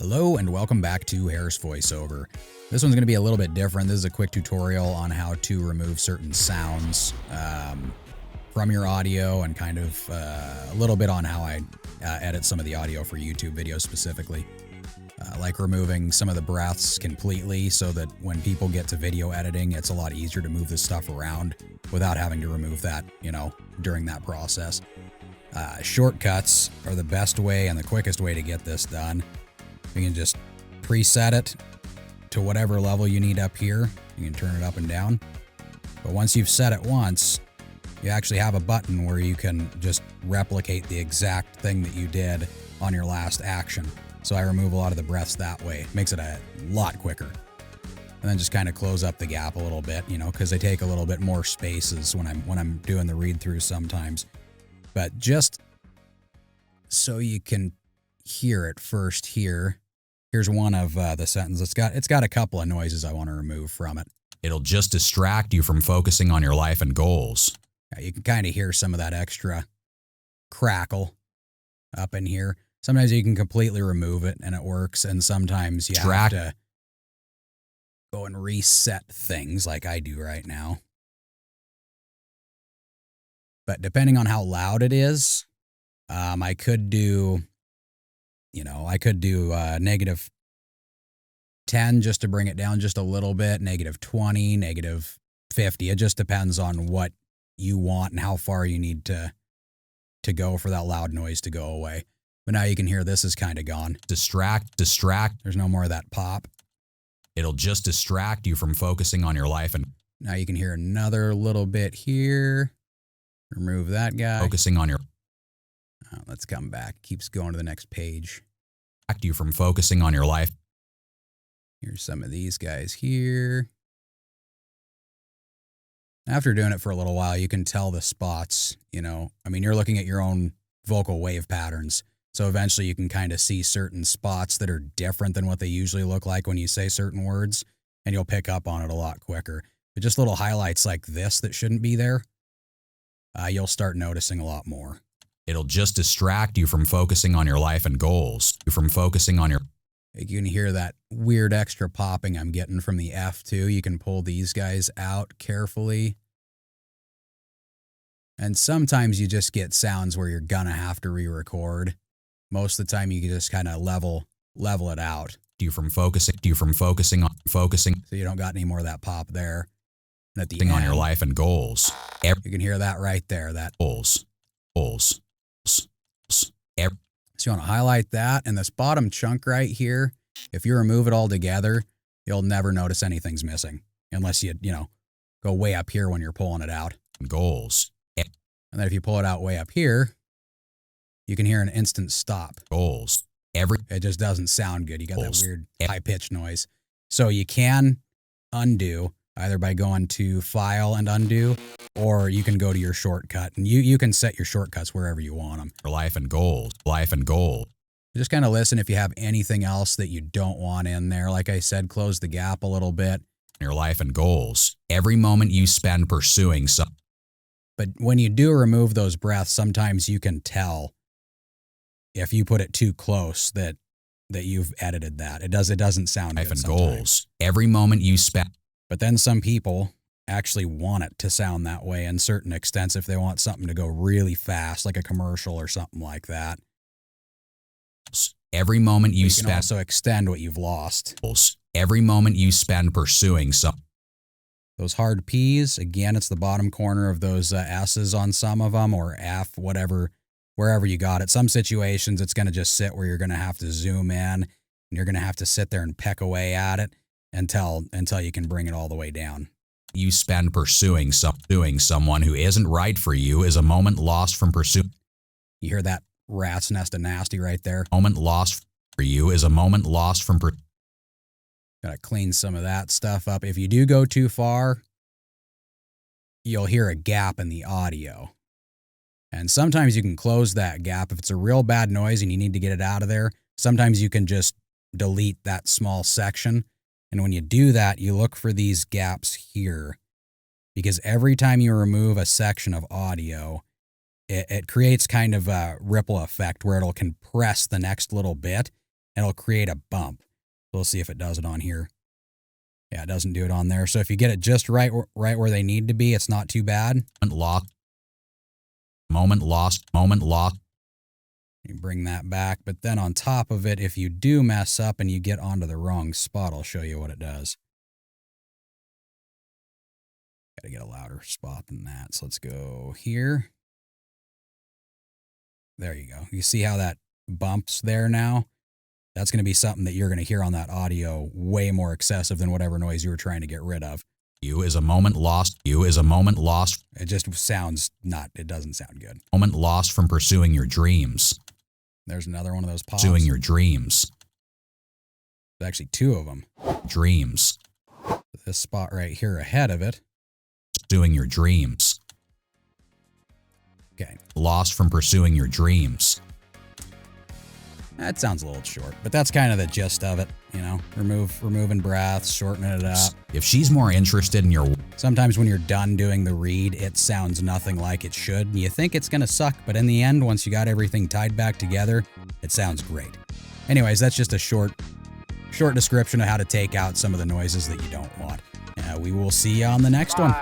Hello and welcome back to Harris Voiceover. This one's going to be a little bit different. This is a quick tutorial on how to remove certain sounds from your audio and kind of a little bit on how I edit some of the audio for YouTube videos specifically. Like removing some of the breaths completely so that when people get to video editing, it's a lot easier to move this stuff around without having to remove that, during that process. Shortcuts are the best way and the quickest way to get this done. You can just preset it to whatever level you need up here. You can turn it up and down. But once you've set it once, you actually have a button where you can just replicate the exact thing that you did on your last action. So I remove a lot of the breaths that way. Makes it a lot quicker. And then just kind of close up the gap a little bit, because they take a little bit more spaces when I'm doing the read through sometimes. But just so you can hear it first here. Here's one of the sentences. It's got a couple of noises I want to remove from it. It'll just distract you from focusing on your life and goals. You can kind of hear some of that extra crackle up in here. Sometimes you can completely remove it and it works, and sometimes you have to go and reset things like I do right now. But depending on how loud it is, I could do... I could do -10 just to bring it down just a little bit, -20, -50. It just depends on what you want and how far you need to go for that loud noise to go away. But now you can hear this is kind of gone. Distract. There's no more of that pop. It'll just distract you from focusing on your life and... Now you can hear another little bit here. Remove that guy. Focusing on your... Let's come back. Keeps going to the next page. Distract you from focusing on your life. Here's some of these guys here. After doing it for a little while, you can tell the spots, you're looking at your own vocal wave patterns. So eventually you can kind of see certain spots that are different than what they usually look like when you say certain words, and you'll pick up on it a lot quicker. But just little highlights like this that shouldn't be there, you'll start noticing a lot more. It'll just distract you from focusing on your life and goals. From focusing on your... You can hear that weird extra popping I'm getting from the F too. You can pull these guys out carefully. And sometimes you just get sounds where you're gonna have to re-record. Most of the time you can just kind of level it out. From focusing So you don't got any more of that pop there. And at the end, on your life and goals. You can hear that right there, that goals. So you want to highlight that, and this bottom chunk right here, if you remove it all together, you'll never notice anything's missing unless you go way up here when you're pulling it out. Goals. And then if you pull it out way up here, you can hear an instant stop. Goals. It just doesn't sound good. You got that weird high-pitched noise. So you can undo either by going to File and Undo, or you can go to your shortcut, and you can set your shortcuts wherever you want them. Life and goals. Just kind of listen if you have anything else that you don't want in there. Like I said, close the gap a little bit. Your life and goals. Every moment you spend pursuing some. But when you do remove those breaths, sometimes you can tell if you put it too close that you've edited that. It doesn't sound life good and sometimes. Goals. Every moment you spend. But then some people actually want it to sound that way in certain extents if they want something to go really fast, like a commercial or something like that. Every moment you can also extend what you've lost. Every moment you spend pursuing some. Those hard P's, again, it's the bottom corner of those S's on some of them, or F, whatever, wherever you got it. Some situations, it's going to just sit where you're going to have to zoom in, and you're going to have to sit there and peck away at it until you can bring it all the way down. You spend pursuing someone who isn't right for you is a moment lost from pursuit. You hear that rat's nest of nasty right there? Moment lost for you is a moment lost from Gotta clean some of that stuff up. If you do go too far, you'll hear a gap in the audio. And sometimes you can close that gap. If it's a real bad noise and you need to get it out of there, sometimes you can just delete that small section. And when you do that, you look for these gaps here, because every time you remove a section of audio, it creates kind of a ripple effect where it'll compress the next little bit. and it'll create a bump. We'll see if it does it on here. Yeah, it doesn't do it on there. So if you get it just right where they need to be, it's not too bad. Moment lost. You bring that back, but then on top of it, if you do mess up and you get onto the wrong spot, I'll show you what it does. Got to get a louder spot than that. So let's go here. There you go. You see how that bumps there now? That's going to be something that you're going to hear on that audio way more excessive than whatever noise you were trying to get rid of. You is a moment lost. You is a moment lost. It just sounds it doesn't sound good. Moment lost from pursuing your dreams. There's another one of those pops. Pursuing your dreams. There's actually two of them. Dreams. This spot right here ahead of it. Pursuing your dreams. Okay. Lost from pursuing your dreams. That sounds a little short, but that's kind of the gist of it, you know, removing breaths, shortening it up. If she's more interested in your... Sometimes when you're done doing the read, it sounds nothing like it should, and you think it's going to suck, but in the end, once you got everything tied back together, it sounds great. Anyways, that's just a short description of how to take out some of the noises that you don't want. We will see you on the next one.